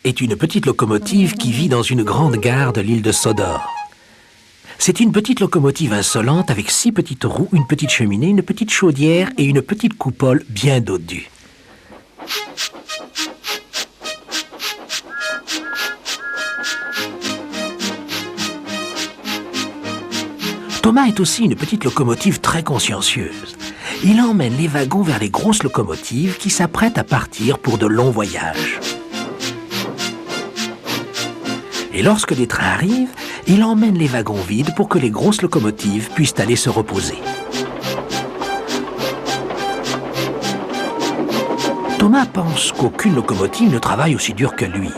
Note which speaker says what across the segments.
Speaker 1: est une petite locomotive qui vit dans une grande gare de l'île de Sodor. C'est une petite locomotive insolente avec 6 petites roues, une petite cheminée, une petite chaudière et une petite coupole bien dodue. Thomas est aussi une petite locomotive très consciencieuse. Il emmène les wagons vers les grosses locomotives qui s'apprêtent à partir pour de longs voyages. Et lorsque des trains arrivent, il emmène les wagons vides pour que les grosses locomotives puissent aller se reposer. Thomas pense qu'aucune locomotive ne travaille aussi dur que lui.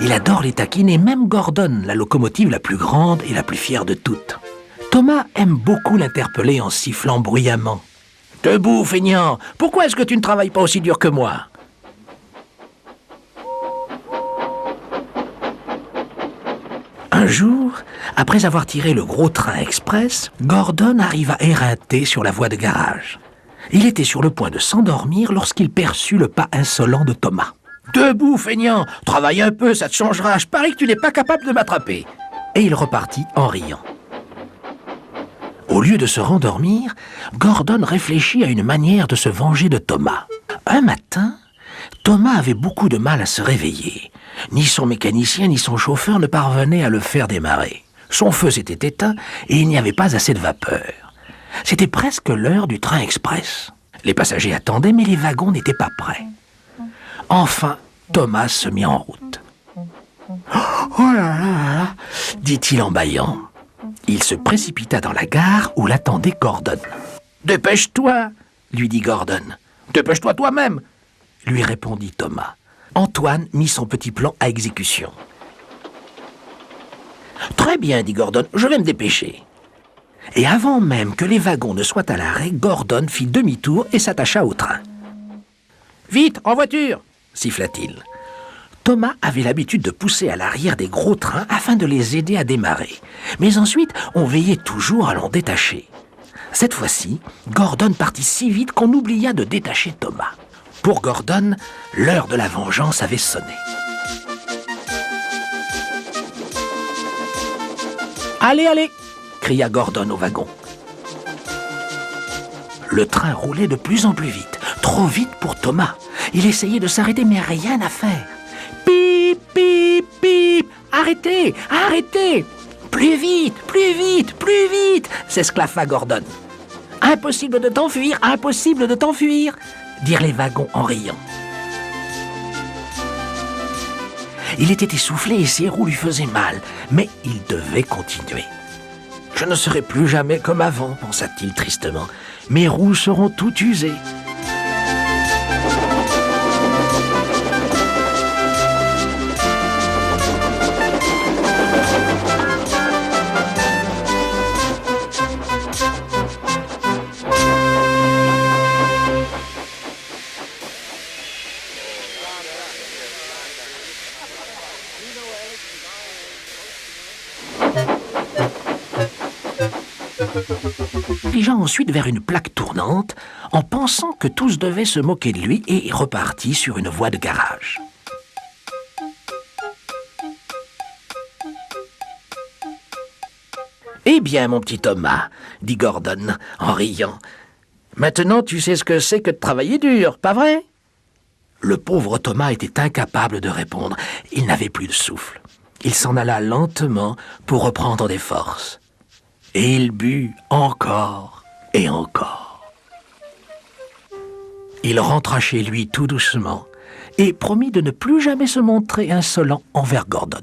Speaker 1: Il adore les taquiner, même Gordon, la locomotive la plus grande et la plus fière de toutes. Thomas aime beaucoup l'interpeller en sifflant bruyamment. « Debout, feignant! Pourquoi est-ce que tu ne travailles pas aussi dur que moi ?» Un jour, après avoir tiré le gros train express, Gordon arriva éreinté sur la voie de garage. Il était sur le point de s'endormir lorsqu'il perçut le pas insolent de Thomas. « Debout, feignant! Travaille un peu, ça te changera. Je parie que tu n'es pas capable de m'attraper. » Et il repartit en riant. Au lieu de se rendormir, Gordon réfléchit à une manière de se venger de Thomas. Un matin, Thomas avait beaucoup de mal à se réveiller. Ni son mécanicien ni son chauffeur ne parvenaient à le faire démarrer. Son feu s'était éteint et il n'y avait pas assez de vapeur. C'était presque l'heure du train express. Les passagers attendaient, mais les wagons n'étaient pas prêts. Enfin, Thomas se mit en route. « Oh là là là là !» dit-il en bâillant. Il se précipita dans la gare où l'attendait Gordon. « Dépêche-toi !» lui dit Gordon. « Dépêche-toi toi-même !» lui répondit Thomas. Antoine mit son petit plan à exécution. « Très bien, dit Gordon, je vais me dépêcher. » Et avant même que les wagons ne soient à l'arrêt, Gordon fit demi-tour et s'attacha au train. « Vite, en voiture !» siffla-t-il. Thomas avait l'habitude de pousser à l'arrière des gros trains afin de les aider à démarrer. Mais ensuite, on veillait toujours à l'en détacher. Cette fois-ci, Gordon partit si vite qu'on oublia de détacher Thomas. Pour Gordon, l'heure de la vengeance avait sonné. « Allez, allez !» cria Gordon au wagon. Le train roulait de plus en plus vite, trop vite pour Thomas. Il essayait de s'arrêter, mais rien à faire. Pip, pip, pip! Arrêtez! Arrêtez! Plus vite! Plus vite! Plus vite! S'esclaffa Gordon. Impossible de t'enfuir! Impossible de t'enfuir! Dirent les wagons en riant. Il était essoufflé et ses roues lui faisaient mal, mais il devait continuer. Je ne serai plus jamais comme avant, pensa-t-il tristement. Mes roues seront toutes usées. Il dirigea ensuite vers une plaque tournante en pensant que tous devaient se moquer de lui et repartit sur une voie de garage. « Eh bien, mon petit Thomas, dit Gordon en riant, maintenant tu sais ce que c'est que de travailler dur, pas vrai ?» Le pauvre Thomas était incapable de répondre. Il n'avait plus de souffle. Il s'en alla lentement pour reprendre des forces. Et il but encore et encore. Il rentra chez lui tout doucement et promit de ne plus jamais se montrer insolent envers Gordon.